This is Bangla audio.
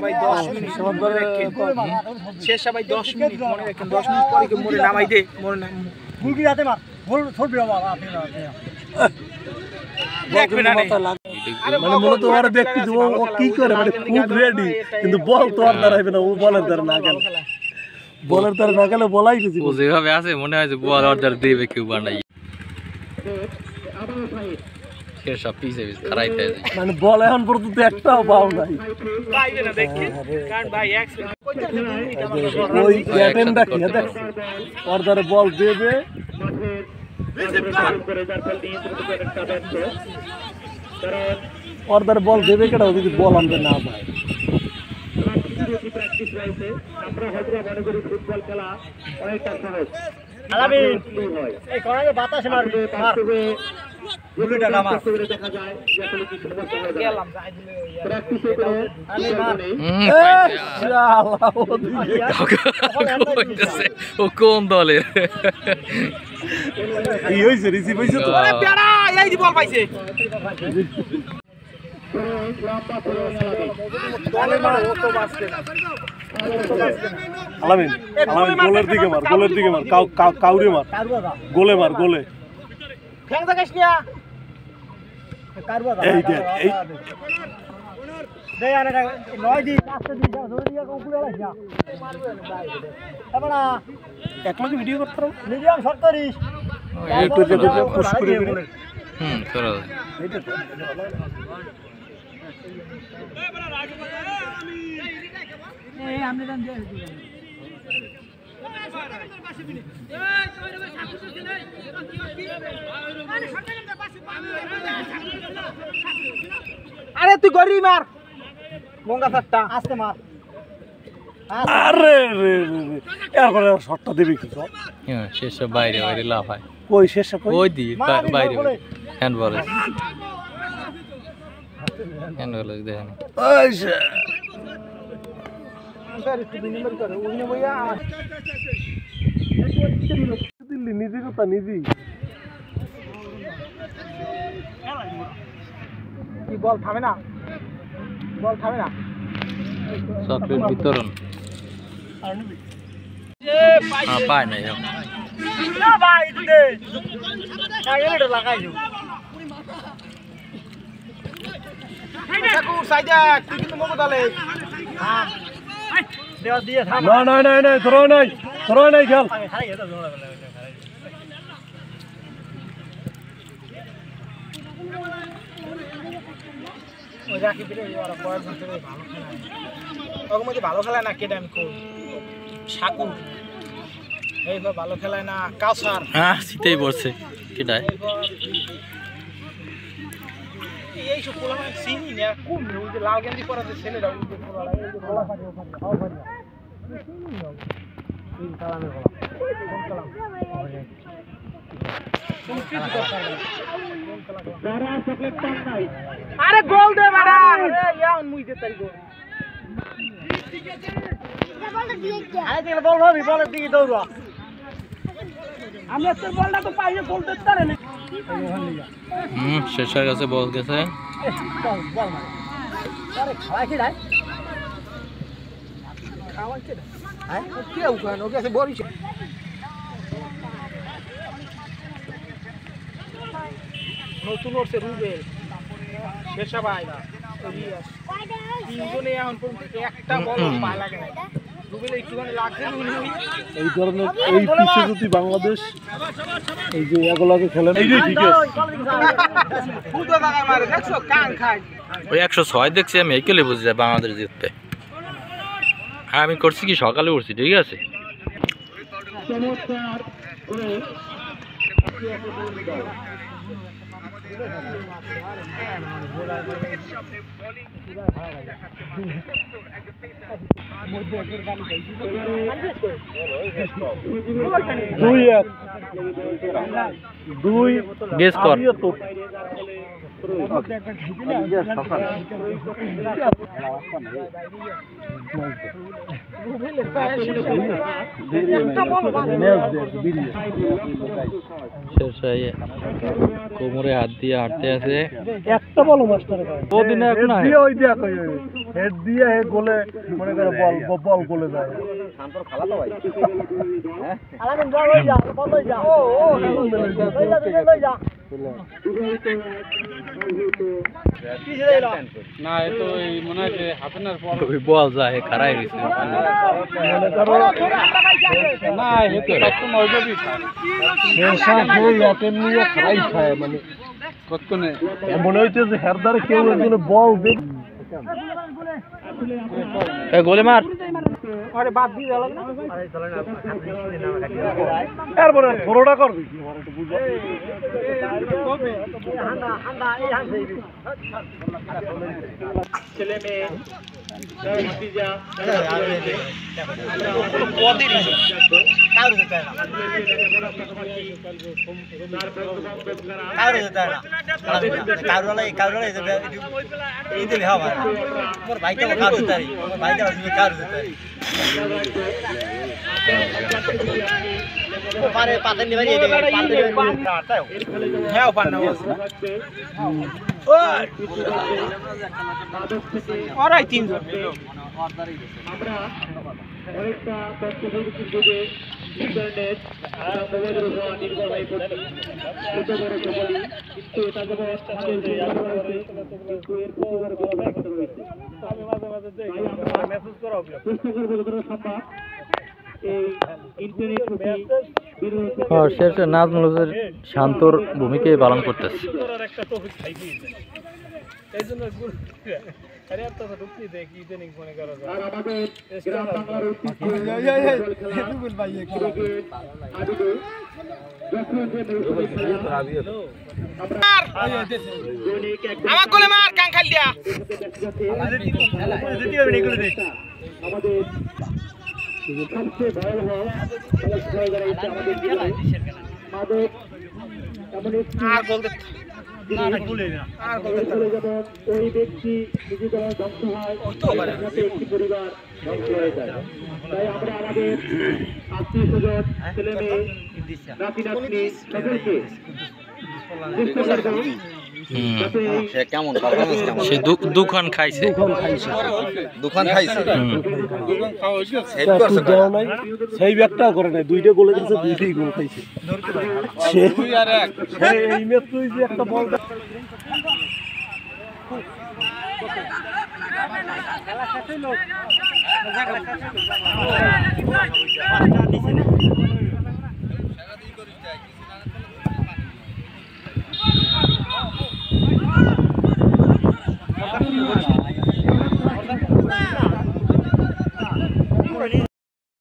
ভাই 10 মিনিট শেষ ভাই 10 মিনিট মনে রাখেন 10 মিনিট পরে কি মরে নামাই দে মরে না গুলকি রাতে মার গোল ছড়বে বাবা দেখবে না মানে মূলত ওরা দেখতে যে ও কি করে মানে খুব রেডি কিন্তু বল তো আর দাঁড়াইবে না ও বলের দ্বারা না গেল বলের দ্বারা না গেলে বলাই কিছু ও যেভাবে আছে মনে হয় যে বল অর্ডার দেবে কেউ বানাই সব পিছে খারাইতে মানে বল এখন পর্যন্ত একটাও পাও নাই পাইবে না দেখি কারণ ভাই ওই অ্যাটেন্ডটা কি দেখ ওর দ্বারা বল দেবে ওর দ্বারা বল দেবে কেন যদি বল আমাদের না পায় আমরা হয়তো মনে করি ফুটবল খেলা অনেকটা সহজ আলামিন এই কোণায় বাতাসে মারবে বুলেট নামা দেখা যায় যে আসলে কি সমস্যা হয়ে যায় গেলাম যাই দিলে প্র্যাকটিস করে আরে ও কোন দলে এই হইছে রিসিভ হইছে তো আরে পেড়া এই দি বল পাইছে আলামিন গোলের দিকে মার কাউরে মার গোলে মার গোলে ফ্যাং দেখাস না এই দেখ এই দেই আরে নয় দি পাঁচটা দি ধরে দিয়া উপরে লাইছা এবড়া একলাগে ভিডিও করতে পারো মিডিয়াম 47 একটু দেখো পুশ করে দিলে করো এইটা তো এই আমি দান দিয়ে আরে তুই গরি মার গঙ্গা সাতটা আস্তে মার আরে রে এরপরে শটটা দিবি কি তো হ্যাঁ শেষ বাইরে বাইরে লাফায় কই শেষে কই ওই দি বাইরে হ্যান্ডবল হ্যান্ডবল দেখেন ওই সে দিল্লি নিজে কথা নিজে কি বল থামে না চকলেট বিতরণ পায় নাই না ভাই দে আগে লাগাই দিও ঠাকুর সাইডা তুই কিন্তু মগো দলে হ্যাঁ দেওয়া দিয়ে থাম না ধরো নাই খেল ওই রাখি দিলে ওরা কয়েকজন ধরে ভালো খেলে ওর মধ্যে ভালো খেলায় না কেটে আমি কই ঠাকুর এইবার ভালো খেলায় না কাউসার হ্যাঁ শীতেই পড়ছে কেটায় এই সব পোলা মানে চিনি না কোন ওই যে লাল গেঞ্জি পরা যে ছেলেরা ওই যে পোলা এই যে পোলা পানি ওখানে খাও পানি চিনি না এই কালামের পোলা কোন কালাম আরে গোল দে বাড়া আরে ইয়ান মুই দে তাই গোল আরে দেখলে বল হবে বলের দিকে দৌড়া আমি তোর বলটা তো পাইলে গোল দিতে পারে না শেষ হয়ে গেছে বল গেছে বল মার আরে খাওয়া কি রাই খাওয়া কি হ্যাঁ কি ওখানে ওকে আছে বরিছে নতুন ওরছে রুবেল শেষা ভাই রিয়াস তিনজনে এখন পর্যন্ত একটা বল পা লাগে না রুবেল একটুখানি লাগছে এই ধরনের এই পিছে যদি বাংলাদেশ এই যে এগুলাকে খেলেন এইটাই ঠিক আছে ফুটো দাগা মারে দেখছো কান খায় ওই 106 দেখছি আমি একেলে বুঝে যায় বাংলাদেশ জিতবে হ্যাঁ আমি করছি কি সকালে উঠছি ঠিক আছে দুই গেস কর কোমরে হাত দিয়ে হাঁটতে আছে একটা বলো মাস্টার ওদিনে এখন ওই দেখ হেড দিয়ে গোলে মনে করে বল গোলে যায় শান্তর খালা তো ভাই আলামিন যা লই যা বল লই যা ও লই যা তুই লই যা না এ তো এই মনে হয় যে হাফ এন আওয়ার পর ওই বল যায় খারাই রয়েছে মনে করো না এ তো সবসময় ওইভাবেই খায় নিয়ে খাই খায় মানে কতক্ষণে মনে হইতে যে হেরদারে কেউ একজন বল দেখ গোলে মার আরে বাদ দিয়ে গেল না তারপরে থ্রোটা করবি কি আমার একটু বুঝো হান্ডা হান্ডা এই হান্ডা ছেলে মেয়ে ভাতিজা আমরা অনেকটা তথ্য প্রযুক্তির যুগে ইন্টারনেট মোবাইলের উপর নির্ভর হয়ে পড়ছি ছোট বড় সকলেই কিন্তু এটা যেমন আমাদের যে কিন্তু এর পরিবার বড় ব্যাপার রয়েছে আমি মাঝে মাঝে দেখি মেসেজ করা হবে চেষ্টা করবো যতটা সম্ভব এই ইন্টারনেট শেষে নাজমুল হোসেন শান্তর ভূমিকায় পালন করতেছে করার একটা টপিক খাইছি এই জন্য আরে এত তো ঢুকনি দেখি ইদানিং মনে করো আর আমাদের গ্রাম বাংলার ঐতিহ্য ভাই আদিবে যখন যে মৌসুমী খেলা আমার কোলে মার কাঙ্খাল দিয়া আমাদের সবচেয়ে ভয়াবহ সমস্যা হয়ে দাঁড়িয়েছে আমাদের জীবনে মাদক এমন একটি আর বলতে না না ভুলে না আর বলতে যেমন ওই ব্যক্তি নিজে যেমন ধ্বংস হয় সাথে একটি পরিবার ধ্বংস হয়ে যায় তাই আমরা আমাদের আত্মীয় স্বজন ছেলে মেয়ে নাতি নাতনি সকলকে চেষ্টা করবো যাতে কেমন সে দুখান খাইছে সেই ব্যাগটা করে নাই দুইটা গোলে দিয়েছে দুইটাই গোল খাইছে এই ম্যাচ তুই যে একটা বল